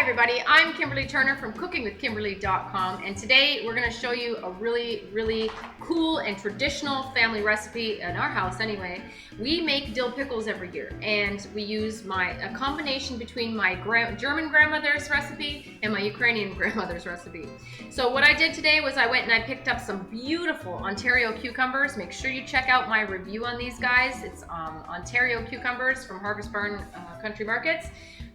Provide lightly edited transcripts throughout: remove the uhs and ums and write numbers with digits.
everybody, I'm Kimberly Turner from cookingwithkimberly.com, and today we're going to show you a really cool and traditional family recipe in our house anyway. We make dill pickles every year, and we use a combination between my German grandmother's recipe and my Ukrainian grandmother's recipe. So what I did today was I went and I picked up some beautiful Ontario cucumbers. Make sure you check out my review on these guys. It's Ontario cucumbers from Harvest Barn Country Markets.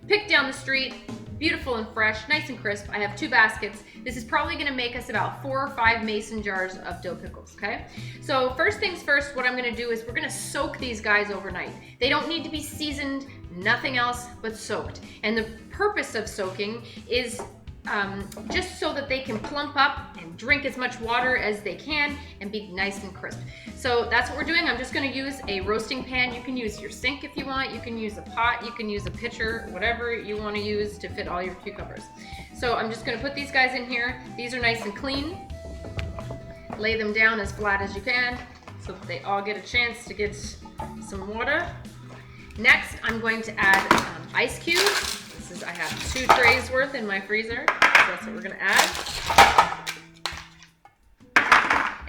Picked down the street, beautiful and fresh, nice and crisp. I have 2 baskets. This is probably gonna make us about 4 or 5 mason jars of dill pickles, okay? So first things first, what I'm gonna do is we're gonna soak these guys overnight. They don't need to be seasoned, nothing else but soaked. And the purpose of soaking is just so that they can plump up and drink as much water as they can and be nice and crisp. So that's what we're doing. I'm just going to use a roasting pan. You can use your sink if you want. You can use a pot. You can use a pitcher, whatever you want to use to fit all your cucumbers. So I'm just going to put these guys in here. These are nice and clean. Lay them down as flat as you can so that they all get a chance to get some water. Next, I'm going to add ice cubes. I have 2 trays worth in my freezer, so that's what we're going to add.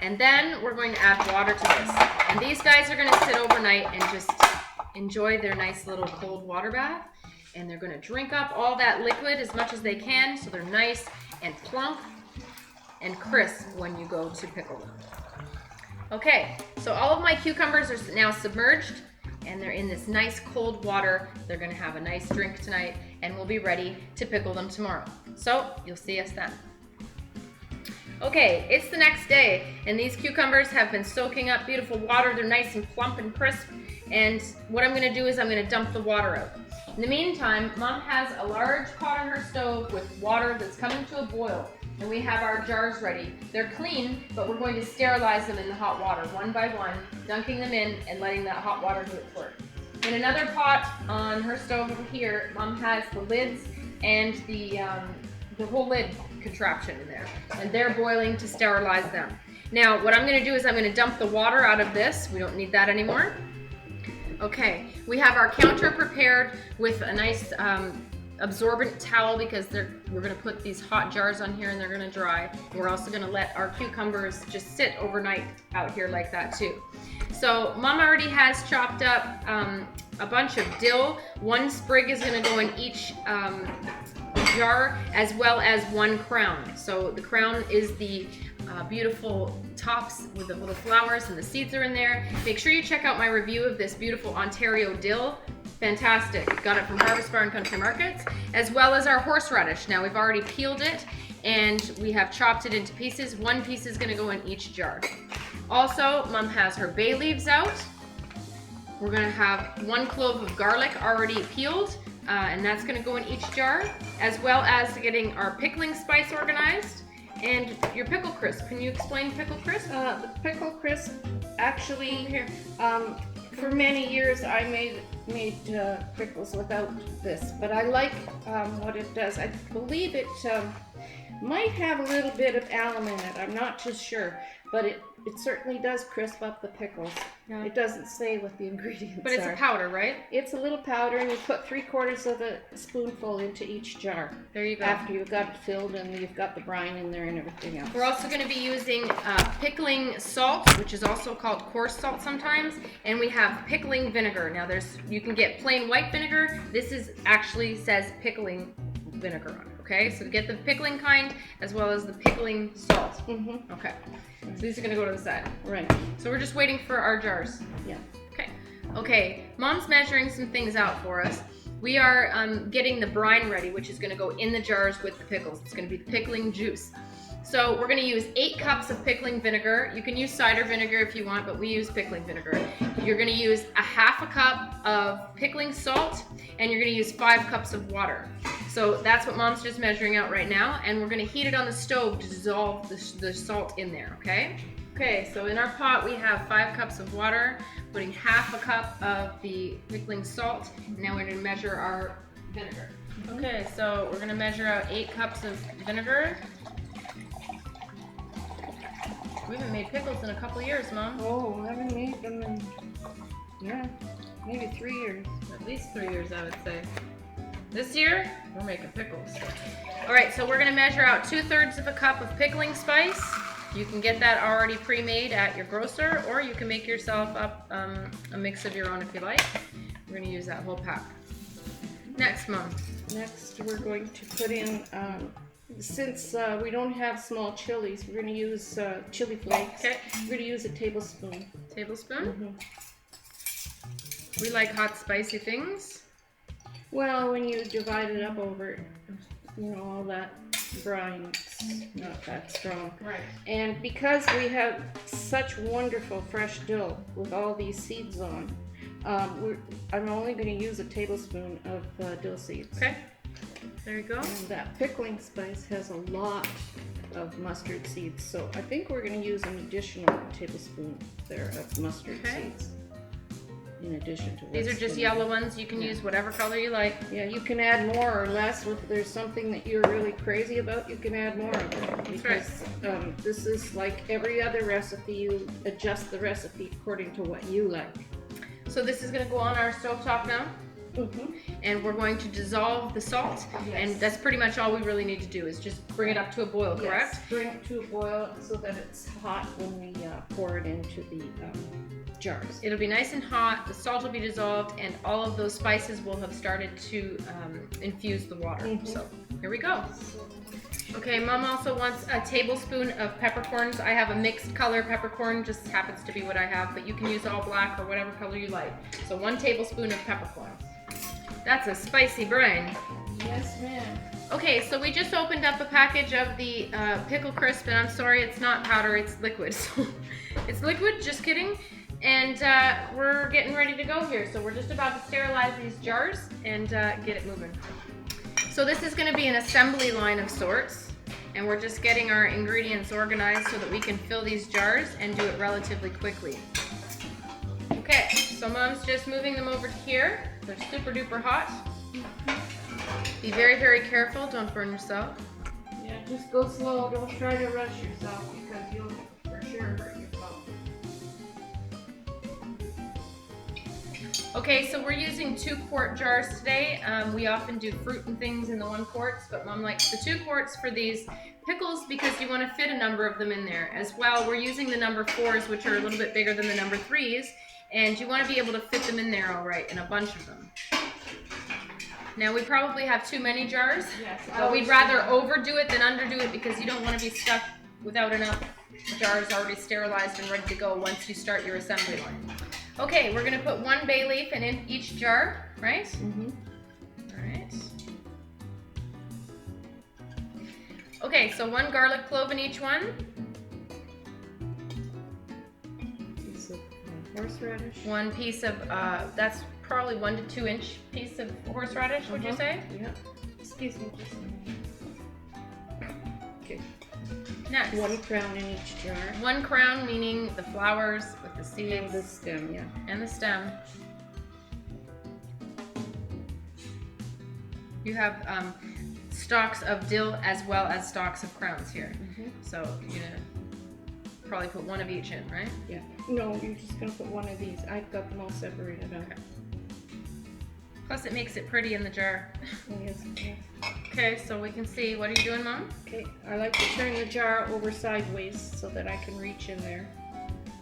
And then we're going to add water to this. And these guys are going to sit overnight and just enjoy their nice little cold water bath. And they're going to drink up all that liquid as much as they can so they're nice and plump and crisp when you go to pickle them. Okay, so all of my cucumbers are now submerged, and they're in this nice cold water. They're gonna have a nice drink tonight, and we'll be ready to pickle them tomorrow. So you'll see us then. Okay, it's the next day, and these cucumbers have been soaking up beautiful water. They're nice and plump and crisp, and what I'm gonna do is I'm gonna dump the water out. In the meantime, Mom has a large pot on her stove with water that's coming to a boil, and we have our jars ready. They're clean, but we're going to sterilize them in the hot water, one by one, dunking them in and letting that hot water do its work. In another pot on her stove over here, Mom has the lids and the whole lid contraption in there, and they're boiling to sterilize them. Now, what I'm gonna do is I'm gonna dump the water out of this. We don't need that anymore. Okay, we have our counter prepared with a nice absorbent towel because we're going to put these hot jars on here and they're going to dry. We're also going to let our cucumbers just sit overnight out here like that too. So Mom already has chopped up a bunch of dill. 1 sprig is going to go in each jar, as well as 1 crown. So the crown is the beautiful tops with the little flowers, and the seeds are in there. Make sure you check out my review of this beautiful Ontario dill. Fantastic. Got it from Harvest Barn Country Markets, as well as our horseradish. Now we've already peeled it and we have chopped it into pieces. 1 piece is going to go in each jar. Also, Mom has her bay leaves out. We're going to have 1 clove of garlic already peeled, and that's going to go in each jar, as well as getting our pickling spice organized. And your pickle crisp. Can you explain pickle crisp? The pickle crisp, actually, for many years I made pickles without this, but I like what it does. I believe it might have a little bit of alum in it. I'm not too sure, but it certainly does crisp up the pickles. Yeah. It doesn't say what the ingredients are. But it's a powder, right? It's a little powder, and you put 3/4 of a spoonful into each jar. There you go. After you've got it filled and you've got the brine in there and everything else. We're also going to be using pickling salt, which is also called coarse salt sometimes, and we have pickling vinegar. Now you can get plain white vinegar. This actually says pickling vinegar on it. Okay, so get the pickling kind as well as the pickling salt. Mm-hmm. Okay, so these are going to go to the side. Right. So we're just waiting for our jars. Yeah. Okay, Mom's measuring some things out for us. We are getting the brine ready, which is going to go in the jars with the pickles. It's going to be the pickling juice. So we're going to use 8 cups of pickling vinegar. You can use cider vinegar if you want, but we use pickling vinegar. You're going to use a 1/2 cup of pickling salt, and you're going to use 5 cups of water. So that's what Mom's just measuring out right now, and we're going to heat it on the stove to dissolve the salt in there, okay? Okay, so in our pot we have 5 cups of water, putting 1/2 cup of the pickling salt. Now we're going to measure our vinegar. Okay, so we're going to measure out 8 cups of vinegar. We haven't made pickles in a couple years, Mom. Oh, I haven't made them in, maybe 3 years. At least 3 years, I would say. This year, we're making pickles. All right, so we're gonna measure out 2/3 of a cup of pickling spice. You can get that already pre-made at your grocer, or you can make yourself up a mix of your own if you like. We're gonna use that whole pack. Next, Mom. Next, we're going to put in, since we don't have small chilies, we're going to use chili flakes. Okay. We're going to use a tablespoon. Tablespoon? We like hot, spicy things. Well, when you divide it up over, all that brine, it's not that strong. Right. And because we have such wonderful fresh dill with all these seeds on, I'm only going to use a tablespoon of dill seeds. Okay. There you go. And that pickling spice has a lot of mustard seeds, so I think we're going to use an additional tablespoon there of mustard seeds. In addition to these are just yellow ones. You can use whatever color you like. Yeah, you can add more or less. If there's something that you're really crazy about, you can add more of it. Because this is like every other recipe, you adjust the recipe according to what you like. So this is going to go on our stovetop now. And we're going to dissolve the salt, and that's pretty much all we really need to do is just bring it up to a boil, correct? Yes, bring it to a boil so that it's hot when we pour it into the jars. It'll be nice and hot, the salt will be dissolved, and all of those spices will have started to infuse the water. So here we go. Okay, Mom also wants a tablespoon of peppercorns. I have a mixed color peppercorn, just happens to be what I have, but you can use all black or whatever color you like. So 1 tablespoon of peppercorn. That's a spicy brine. Yes, ma'am. Okay, so we just opened up a package of the pickle crisp, and I'm sorry, it's not powder, it's liquid. So it's liquid, just kidding. And we're getting ready to go here. So we're just about to sterilize these jars and get it moving. So this is going to be an assembly line of sorts, and we're just getting our ingredients organized so that we can fill these jars and do it relatively quickly. Okay, so Mom's just moving them over to here. They're super duper hot. Be very, very careful, don't burn yourself. Yeah, just go slow, don't try to rush yourself because you'll for sure hurt yourself. Okay, so we're using 2-quart jars today. We often do fruit and things in the 1 quarts, but Mom likes the 2 quarts for these pickles because you want to fit a number of them in there. As well, we're using the number 4s, which are a little bit bigger than the number 3s, and you want to be able to fit them in there all right, in a bunch of them. Now, we probably have too many jars, but we'd rather overdo it than underdo it because you don't want to be stuck without enough jars already sterilized and ready to go once you start your assembly line. Okay, we're gonna put 1 bay leaf in each jar, right? All right. Okay, so 1 garlic clove in each one. Piece of horseradish. 1 piece of, that's probably 1 to 2 inch piece of horseradish, would you say? Yeah. Excuse me just a minute. Okay. Next. 1 crown in each jar. 1 crown, meaning the flowers with the seeds. And the stem, yeah. And the stem. You have stalks of dill as well as stalks of crowns here. So you're gonna probably put 1 of each in, right? Yeah. No, you're just gonna put 1 of these. I've got them all separated out. Okay. Plus it makes it pretty in the jar. Yes, yes. Okay, so we can see. What are you doing, Mom? Okay, I like to turn the jar over sideways so that I can reach in there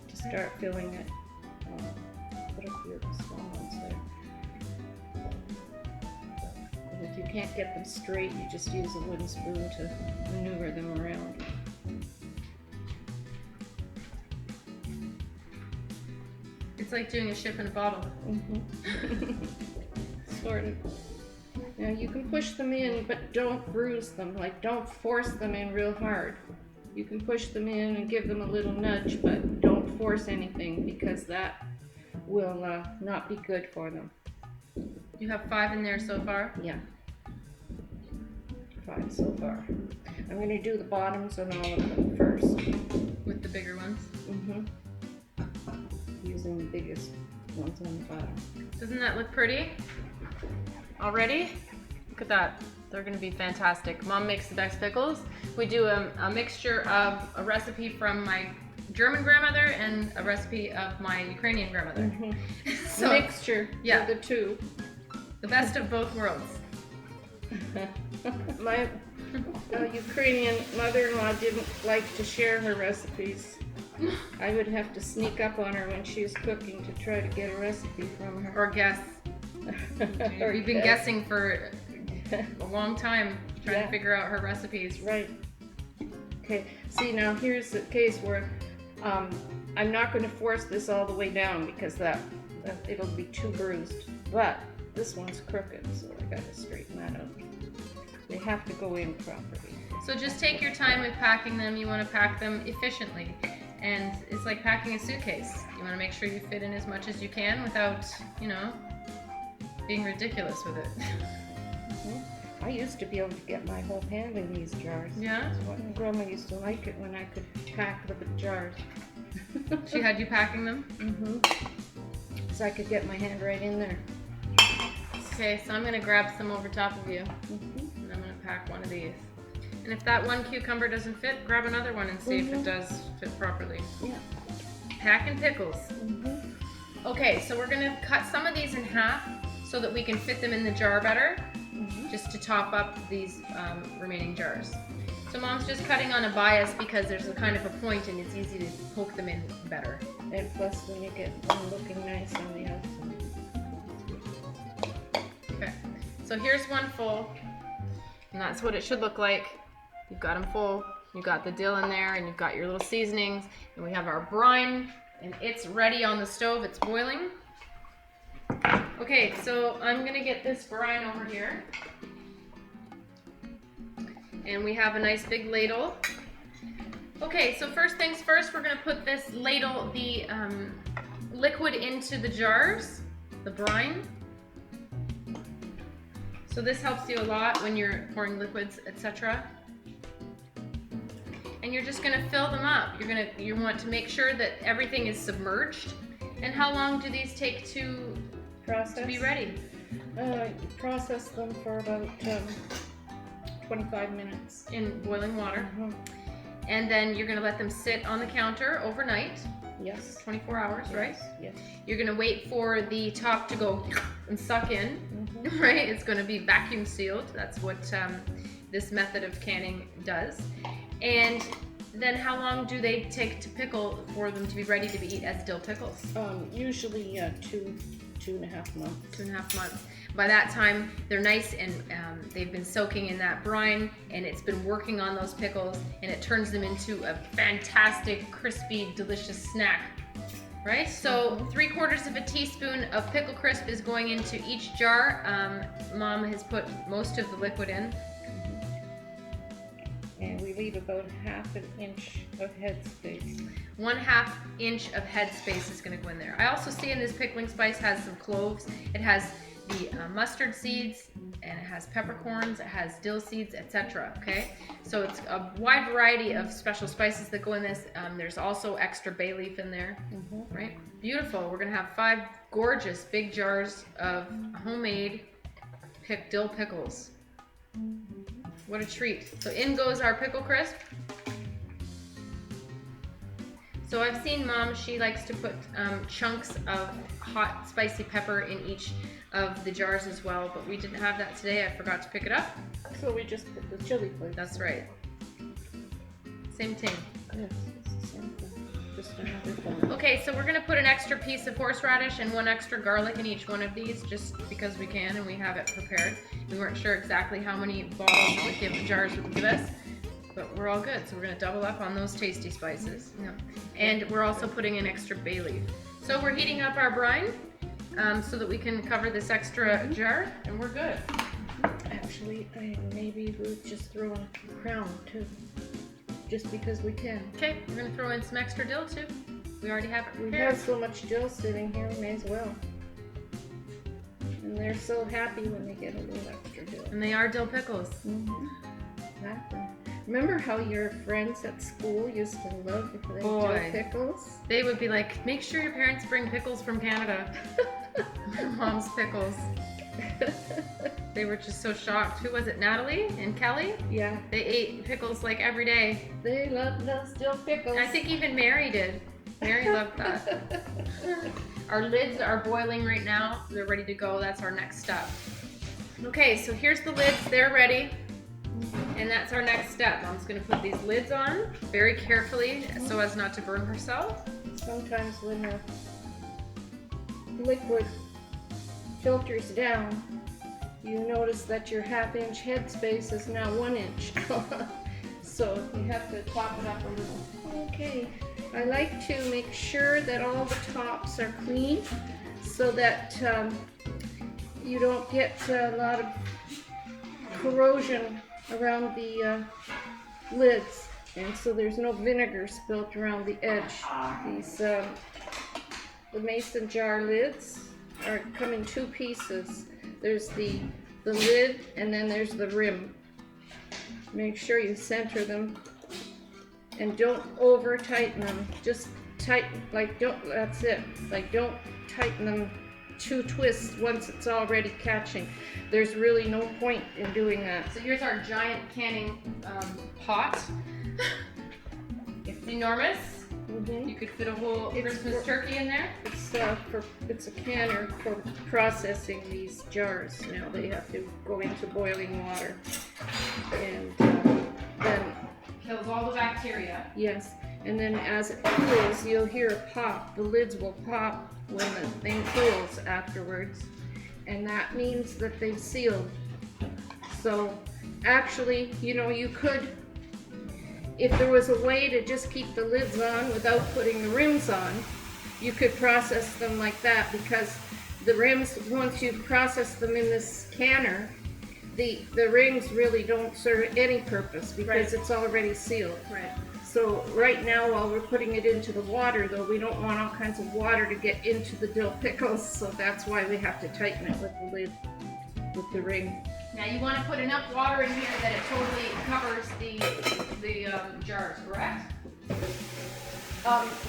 to start filling it. Put up your small ones there. And if you can't get them straight, you just use a wooden spoon to maneuver them around. It's like doing a ship in a bottle. Sort of. Now you can push them in, but don't bruise them. Like, don't force them in real hard. You can push them in and give them a little nudge, but don't force anything because that will not be good for them. You have 5 in there so far? Yeah. 5 so far. I'm going to do the bottoms on all of them first. With the bigger ones? Using the biggest ones on the bottom. Doesn't that look pretty? Already? Look at that. They're going to be fantastic. Mom makes the best pickles. We do a mixture of a recipe from my German grandmother and a recipe of my Ukrainian grandmother. So mixture, yeah, the 2. The best of both worlds. My Ukrainian mother-in-law didn't like to share her recipes. I would have to sneak up on her when she was cooking to try to get a recipe from her. Or guess. Or We've been guess. guessing for a long time, trying to figure out her recipes. Right. Okay, see now here's the case where I'm not going to force this all the way down because that it'll be too bruised. But this one's crooked, so I got to straighten that out. They have to go in properly. So just take your time with packing them. You want to pack them efficiently. And it's like packing a suitcase. You want to make sure you fit in as much as you can without, you know, being ridiculous with it. I used to be able to get my whole hand in these jars. Yeah? Grandma used to like it when I could pack the jars. She had you packing them? Mm-hmm. So I could get my hand right in there. Okay, so I'm going to grab some over top of you. Mm-hmm. And I'm going to pack one of these. And if that one cucumber doesn't fit, grab another one and see if it does fit properly. Yeah. Packing pickles. Mm-hmm. Okay, so we're going to cut some of these in half so that we can fit them in the jar better, just to top up these remaining jars. So Mom's just cutting on a bias because there's a kind of a point and it's easy to poke them in better. And plus when you get one looking nice on the outside. Okay, so here's one full, and that's what it should look like. You've got them full, you've got the dill in there, and you've got your little seasonings, and we have our brine, and it's ready on the stove, it's boiling. Okay, so I'm gonna get this brine over here. And we have a nice big ladle. Okay, so first things first, we're gonna put this ladle, the liquid into the jars, the brine. So this helps you a lot when you're pouring liquids, etc. And you're just gonna fill them up. You want to make sure that everything is submerged. And how long do these take to be ready? Process them for about 25 minutes. In boiling water. Mm-hmm. And then you're gonna let them sit on the counter overnight. Yes. 24 hours, right? Yes. You're gonna wait for the top to go and suck in, right? It's gonna be vacuum sealed. That's what this method of canning does. And then how long do they take to pickle for them to be ready to be eaten as dill pickles? Usually 2.5 months. 2.5 months. By that time, they're nice and they've been soaking in that brine, and it's been working on those pickles, and it turns them into a fantastic, crispy, delicious snack. Right? So 3/4 teaspoon of pickle crisp is going into each jar. Mom has put most of the liquid in. And we leave about 1/2 inch of head space. 1/2 inch of head space is going to go in there. I also see in this pickling spice has some cloves. It has the mustard seeds, and it has peppercorns, it has dill seeds, etc. Okay, so it's a wide variety of special spices that go in this. There's also extra bay leaf in there, right? Beautiful. We're gonna have 5 gorgeous big jars of homemade dill pickles. What a treat. So in goes our pickle crisp. So I've seen Mom, she likes to put chunks of hot spicy pepper in each of the jars as well, but we didn't have that today. I forgot to pick it up. So we just put the chili flakes. That's right. Same thing. Yes, it's the same thing. Just another form. Okay, so we're gonna put an extra piece of horseradish and 1 extra garlic in each one of these, just because we can and we have it prepared. We weren't sure exactly how many bottles it would give, the jars would give us, but we're all good. So we're gonna double up on those tasty spices. Yeah. And we're also putting in extra bay leaf. So we're heating up our brine so that we can cover this extra jar, and we're good. Actually, maybe we'll just throw in a crown too, just because we can. Okay, we're gonna throw in some extra dill too. We already have it We prepared. have so much dill sitting here, we may as well. And they're so happy when they get a little extra dill. And they are dill pickles. Exactly. Remember how your friends at school used to love the dill pickles? They would be like, make sure your parents bring pickles from Canada. Mom's pickles. They were just so shocked. Who was it, Natalie and Kelly? Yeah. They ate pickles like every day. They love those dill pickles. I think even Mary did. Mary loved that. Our lids are boiling right now. They're ready to go. That's our next step. Okay, so here's the lids, they're ready. And that's our next step. Mom's gonna put these lids on very carefully so as not to burn herself. Sometimes when the liquid filters down, you notice that your half-inch head space is now 1 inch. So you have to top it up a little. Okay, I like to make sure that all the tops are clean so that you don't get a lot of corrosion around the lids, and so there's no vinegar spilt around the edge. These the mason jar lids come in 2 pieces. There's the lid, and then there's the rim. Make sure you center them and don't over tighten them. Just tighten, like that's it. Like don't tighten them 2 twists once it's already catching. There's really no point in doing that. So here's our giant canning pot. It's enormous. You could fit a whole Christmas turkey in there. It's a canner for processing these jars. Now they have to go into boiling water, and then kills all the bacteria. Yes, and then as it cools, you'll hear a pop. The lids will pop when the thing cools afterwards, and that means that they've sealed. So actually, you know, you could, if there was a way to just keep the lids on without putting the rims on, you could process them like that, because the rims, once you process them in this canner, the rings really don't serve any purpose because it's already sealed. Right. So right now, while we're putting it into the water, though, we don't want all kinds of water to get into the dill pickles, so that's why we have to tighten it with the lid, with the ring. Now you want to put enough water in here that it totally covers the jars, correct?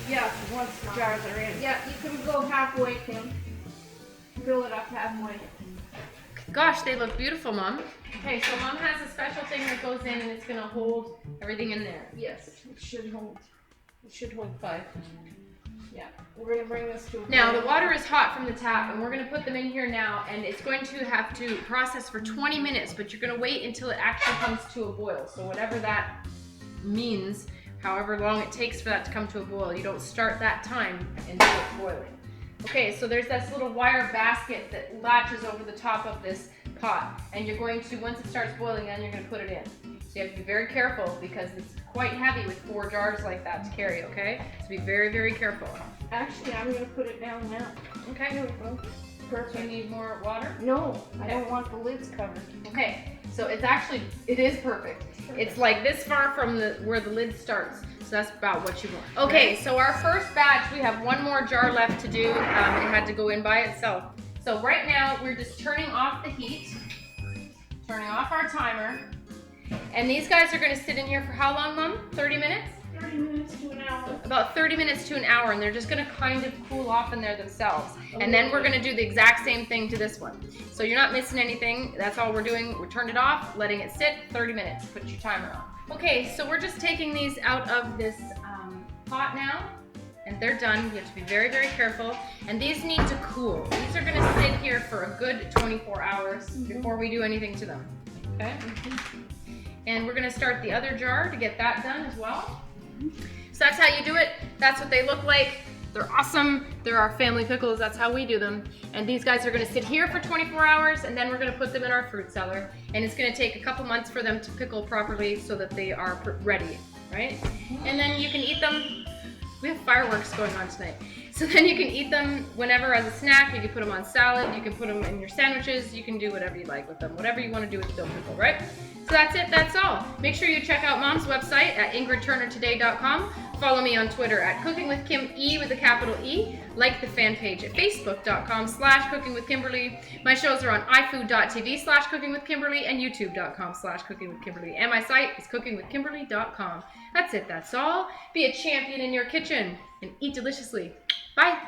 Yeah, once the jars are in. Yeah, you can go halfway, Kim. Fill it up halfway. Gosh, they look beautiful, Mom. Okay, so Mom has a special thing that goes in and it's going to hold everything in there. Yes, it should hold 5. Yeah, we're going to bring this to a boil. Now, the water is hot from the tap, and we're going to put them in here now, and it's going to have to process for 20 minutes, but you're going to wait until it actually comes to a boil. So whatever that means, however long it takes for that to come to a boil, you don't start that time until it's boiling. Okay, so there's this little wire basket that latches over the top of this pot, and you're going to, once it starts boiling, then you're going to put it in. So you have to be very careful because it's quite heavy with 4 jars like that to carry, okay? So be very, very careful. Actually, I'm going to put it down now. Okay. Here we go. Perfect. Do you need more water? No, I don't want the lids covered. Okay, so it is perfect. It's like this far from where the lid starts. So that's about what you want. Okay, so our first batch, we have 1 more jar left to do. It had to go in by itself. So right now, we're just turning off the heat, turning off our timer. And these guys are gonna sit in here for how long, Mom? 30 minutes? 30 minutes to an hour. About 30 minutes to an hour, and they're just gonna kind of cool off in there themselves. And then we're gonna do the exact same thing to this one. So you're not missing anything. That's all we're doing. We turned it off, letting it sit 30 minutes. Put your timer on. Okay, so we're just taking these out of this pot now, and they're done. You have to be very, very careful. And these need to cool. These are gonna sit here for a good 24 hours before we do anything to them, okay? And we're gonna start the other jar to get that done as well. So that's how you do it. That's what they look like. They're awesome. They're our family pickles. That's how we do them. And these guys are gonna sit here for 24 hours, and then we're gonna put them in our fruit cellar. And it's gonna take a couple months for them to pickle properly so that they are ready, right? And then you can eat them. We have fireworks going on tonight. So then you can eat them whenever as a snack. You can put them on salad. You can put them in your sandwiches. You can do whatever you like with them. Whatever you wanna do with dill pickle, right? So that's it, that's all. Make sure you check out Mom's website at ingridturnertoday.com. Follow me on Twitter at cookingwithkime with a capital E. Like the fan page at facebook.com/cookingwithkimberly. My shows are on ifood.tv/cookingwithkimberly and youtube.com/cookingwithkimberly. And my site is cookingwithkimberly.com. That's it, that's all. Be a champion in your kitchen and eat deliciously. Bye.